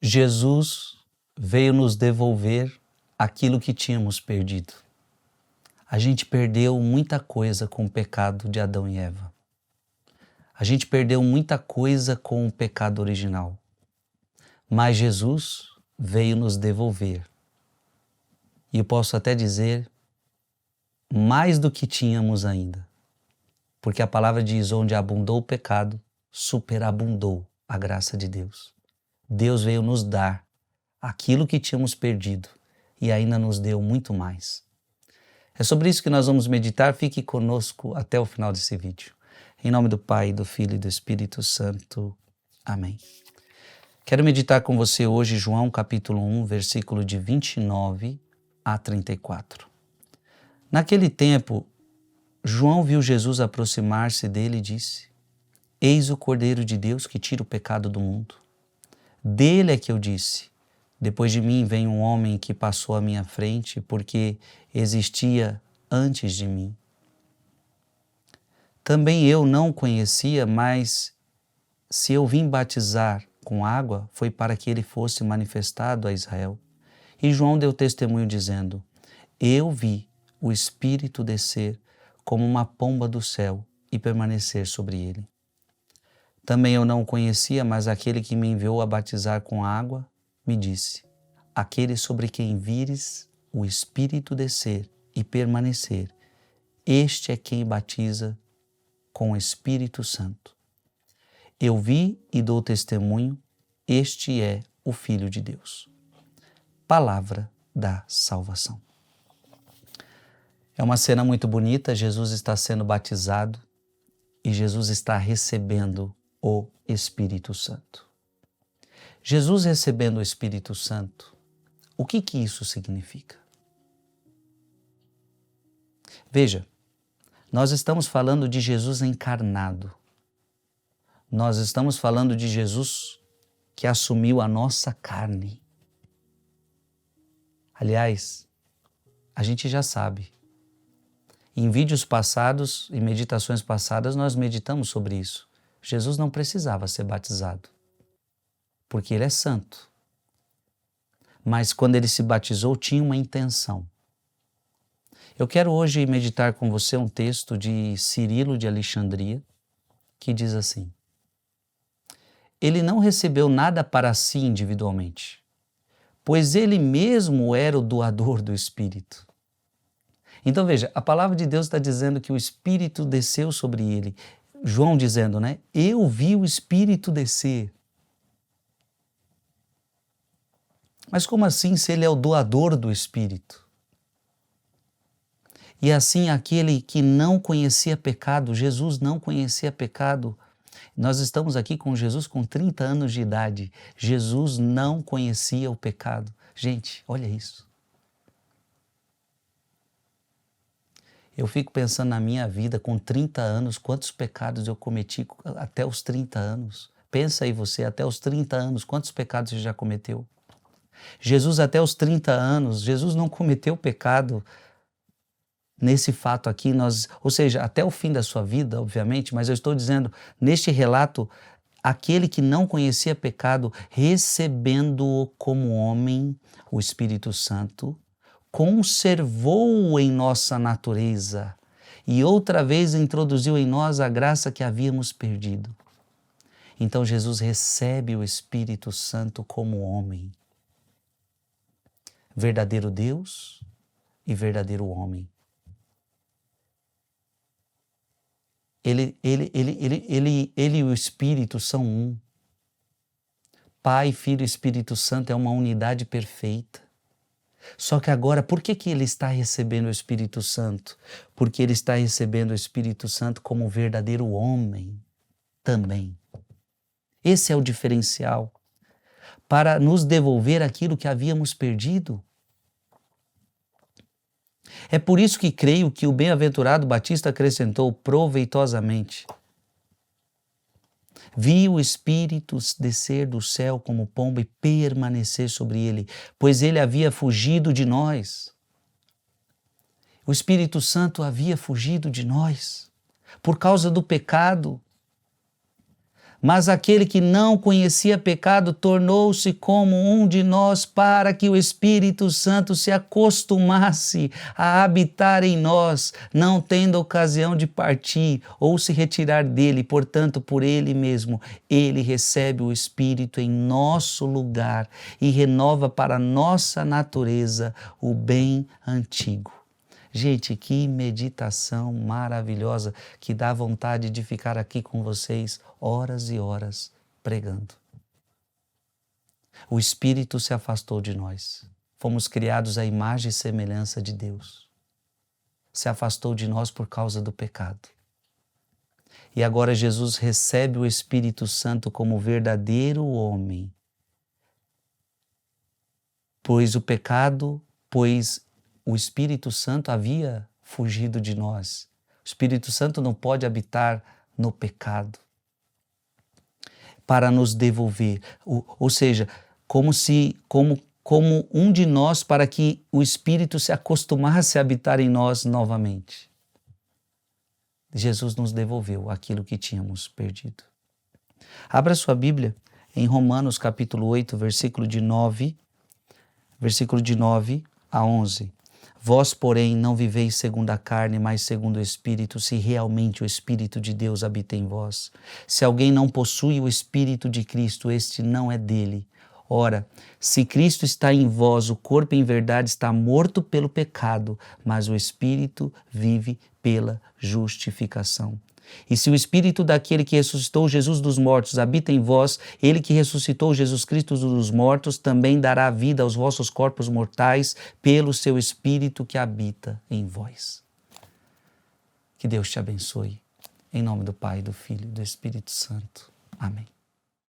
Jesus veio nos devolver aquilo que tínhamos perdido. A gente perdeu muita coisa com o pecado de Adão e Eva. A gente perdeu muita coisa com o pecado original. Mas Jesus veio nos devolver. E eu posso até dizer, mais do que tínhamos ainda. Porque a palavra diz, onde abundou o pecado, superabundou a graça de Deus. Deus veio nos dar aquilo que tínhamos perdido e ainda nos deu muito mais. É sobre isso que nós vamos meditar. Fique conosco até o final desse vídeo. Em nome do Pai, do Filho e do Espírito Santo. Amém. Quero meditar com você hoje João capítulo 1, versículo de 29 a 34. Naquele tempo, João viu Jesus aproximar-se dele e disse: Eis o Cordeiro de Deus que tira o pecado do mundo. Dele é que eu disse: depois de mim vem um homem que passou à minha frente, porque existia antes de mim. Também eu não o conhecia, mas se eu vim batizar com água, foi para que ele fosse manifestado a Israel. E João deu testemunho dizendo: Eu vi o Espírito descer como uma pomba do céu e permanecer sobre ele. Também eu não o conhecia, mas aquele que me enviou a batizar com água me disse: Aquele sobre quem vires o Espírito descer e permanecer, este é quem batiza com o Espírito Santo. Eu vi e dou testemunho, este é o Filho de Deus. Palavra da salvação. É uma cena muito bonita, Jesus está sendo batizado e Jesus está recebendo o Espírito Santo. Jesus recebendo o Espírito Santo, o que isso significa? Veja, nós estamos falando de Jesus encarnado. Nós estamos falando de Jesus que assumiu a nossa carne. Aliás, a gente já sabe. Em vídeos passados, em meditações passadas, nós meditamos sobre isso. Jesus não precisava ser batizado, porque ele é santo. Mas quando ele se batizou, tinha uma intenção. Eu quero hoje meditar com você um texto de Cirilo de Alexandria, que diz assim: Ele não recebeu nada para si individualmente, pois ele mesmo era o doador do Espírito. Então veja, a palavra de Deus está dizendo que o Espírito desceu sobre ele. João dizendo, né? Eu vi o Espírito descer. Mas como assim se ele é o doador do Espírito? E assim aquele que não conhecia pecado, Jesus não conhecia pecado. Nós estamos aqui com Jesus com 30 anos de idade. Jesus não conhecia o pecado. Gente, olha isso. Eu fico pensando na minha vida com 30 anos, quantos pecados eu cometi até os 30 anos. Pensa aí você, até os 30 anos, quantos pecados você já cometeu? Jesus até os 30 anos, Jesus não cometeu pecado nesse fato aqui, ou seja, até o fim da sua vida, obviamente, mas eu estou dizendo, neste relato, aquele que não conhecia pecado, recebendo-o como homem, o Espírito Santo, conservou-o em nossa natureza e outra vez introduziu em nós a graça que havíamos perdido. Então Jesus recebe o Espírito Santo como homem, verdadeiro Deus e verdadeiro homem. Ele e o Espírito são um. Pai, Filho e Espírito Santo é uma unidade perfeita. Só que agora, por que ele está recebendo o Espírito Santo? Porque ele está recebendo o Espírito Santo como verdadeiro homem também. Esse é o diferencial. Para nos devolver aquilo que havíamos perdido. É por isso que creio que o bem-aventurado Batista acrescentou proveitosamente: Vi o Espírito descer do céu como pomba e permanecer sobre ele, pois ele havia fugido de nós. O Espírito Santo havia fugido de nós por causa do pecado. Mas aquele que não conhecia pecado tornou-se como um de nós para que o Espírito Santo se acostumasse a habitar em nós, não tendo ocasião de partir ou se retirar dele. Portanto, por ele mesmo, ele recebe o Espírito em nosso lugar e renova para nossa natureza o bem antigo. Gente, que meditação maravilhosa que dá vontade de ficar aqui com vocês horas e horas pregando. O Espírito se afastou de nós. Fomos criados à imagem e semelhança de Deus. Se afastou de nós por causa do pecado. E agora Jesus recebe o Espírito Santo como verdadeiro homem. Pois o Espírito Santo havia fugido de nós. O Espírito Santo não pode habitar no pecado para nos devolver. Ou seja, como um de nós para que o Espírito se acostumasse a habitar em nós novamente. Jesus nos devolveu aquilo que tínhamos perdido. Abra sua Bíblia em Romanos capítulo 8, versículo de 9 a 11. Vós, porém, não viveis segundo a carne, mas segundo o Espírito, se realmente o Espírito de Deus habita em vós. Se alguém não possui o Espírito de Cristo, este não é dele. Ora, se Cristo está em vós, o corpo em verdade está morto pelo pecado, mas o Espírito vive pela justificação. E se o Espírito daquele que ressuscitou Jesus dos mortos habita em vós, ele que ressuscitou Jesus Cristo dos mortos também dará vida aos vossos corpos mortais pelo seu Espírito que habita em vós. Que Deus te abençoe. Em nome do Pai, do Filho e do Espírito Santo. Amém.